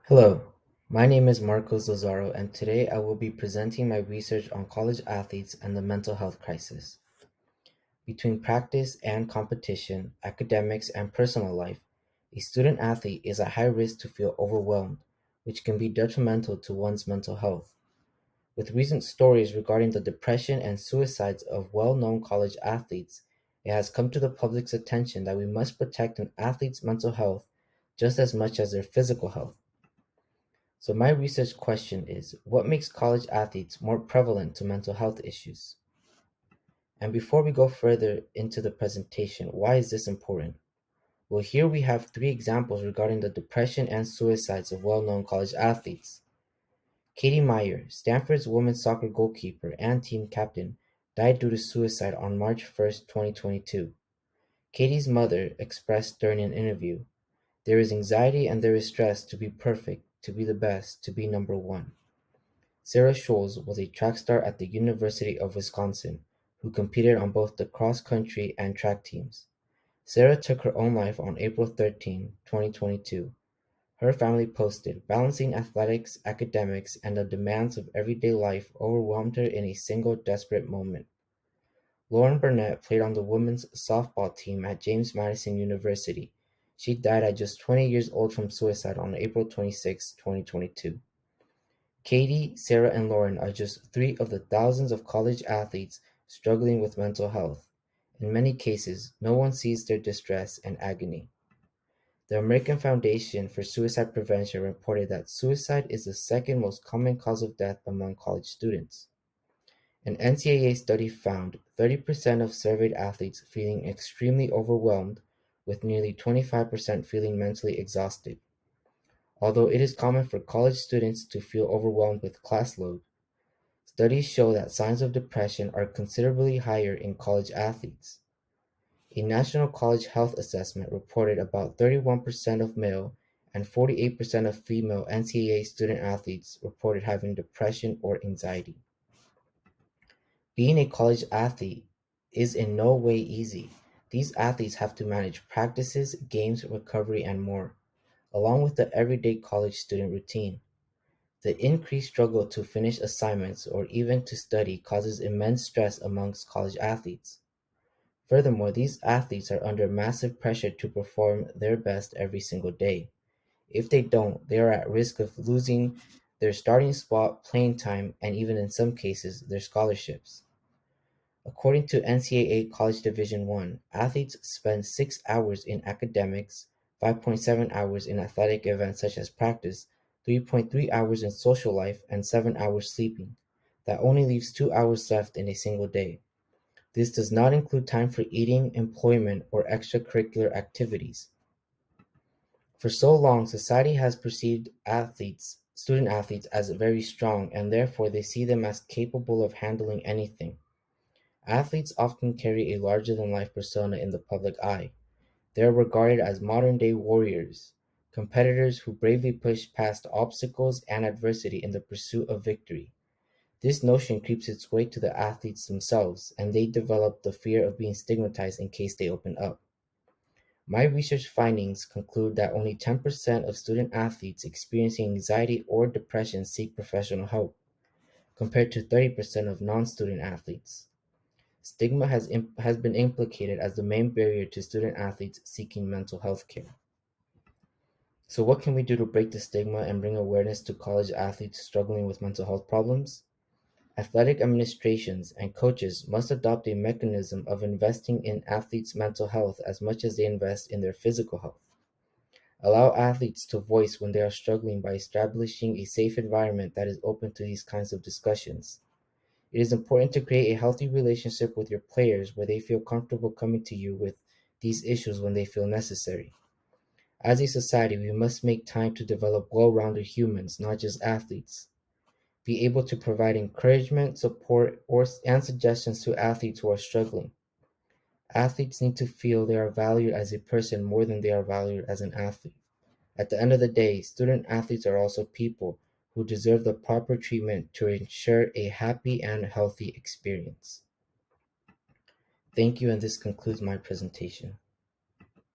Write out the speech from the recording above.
Hello, my name is Marcos Lazaro, and today I will be presenting my research on college athletes and the mental health crisis. Between practice and competition, academics, and personal life, a student athlete is at high risk to feel overwhelmed, which can be detrimental to one's mental health. With recent stories regarding the depression and suicides of well known college athletes, it has come to the public's attention that we must protect an athlete's mental health just as much as their physical health. So my research question is, what makes college athletes more prevalent to mental health issues? And before we go further into the presentation, why is this important? Well, here we have three examples regarding the depression and suicides of well-known college athletes. Katie Meyer, Stanford's women's soccer goalkeeper and team captain, died due to suicide on March 1st, 2022. Katie's mother expressed during an interview, "There is anxiety and there is stress to be perfect, to be the best, to be number one." Sarah Scholes was a track star at the University of Wisconsin, who competed on both the cross-country and track teams. Sarah took her own life on April 13, 2022. Her family posted, "Balancing athletics, academics, and the demands of everyday life overwhelmed her in a single desperate moment." Lauren Burnett played on the women's softball team at James Madison University. She died at just 20 years old from suicide on April 26, 2022. Katie, Sarah, and Lauren are just three of the thousands of college athletes struggling with mental health. In many cases, no one sees their distress and agony. The American Foundation for Suicide Prevention reported that suicide is the second most common cause of death among college students. An NCAA study found 30% of surveyed athletes feeling extremely overwhelmed, with nearly 25% feeling mentally exhausted. Although it is common for college students to feel overwhelmed with class load, studies show that signs of depression are considerably higher in college athletes. A national college health assessment reported about 31% of male and 48% of female NCAA student athletes reported having depression or anxiety. Being a college athlete is in no way easy. These athletes have to manage practices, games, recovery, and more, along with the everyday college student routine. The increased struggle to finish assignments or even to study causes immense stress amongst college athletes. Furthermore, these athletes are under massive pressure to perform their best every single day. If they don't, they are at risk of losing their starting spot, playing time, and even in some cases, their scholarships. According to NCAA College Division I, athletes spend 6 hours in academics, 5.7 hours in athletic events such as practice, 3.3 hours in social life, and 7 hours sleeping. That only leaves 2 hours left in a single day. This does not include time for eating, employment, or extracurricular activities. For so long, society has perceived student athletes as very strong, and therefore they see them as capable of handling anything. Athletes often carry a larger-than-life persona in the public eye. They are regarded as modern-day warriors, competitors who bravely push past obstacles and adversity in the pursuit of victory. This notion creeps its way to the athletes themselves, and they develop the fear of being stigmatized in case they open up. My research findings conclude that only 10% of student athletes experiencing anxiety or depression seek professional help, compared to 30% of non-student athletes. Stigma has been implicated as the main barrier to student athletes seeking mental health care. So what can we do to break the stigma and bring awareness to college athletes struggling with mental health problems? Athletic administrations and coaches must adopt a mechanism of investing in athletes' mental health as much as they invest in their physical health. Allow athletes to voice when they are struggling by establishing a safe environment that is open to these kinds of discussions. It is important to create a healthy relationship with your players where they feel comfortable coming to you with these issues when they feel necessary. As a society, we must make time to develop well-rounded humans, not just athletes. Be able to provide encouragement, support, and suggestions to athletes who are struggling. Athletes need to feel they are valued as a person more than they are valued as an athlete. At the end of the day, student athletes are also people who deserve the proper treatment to ensure a happy and healthy experience. Thank you, and this concludes my presentation.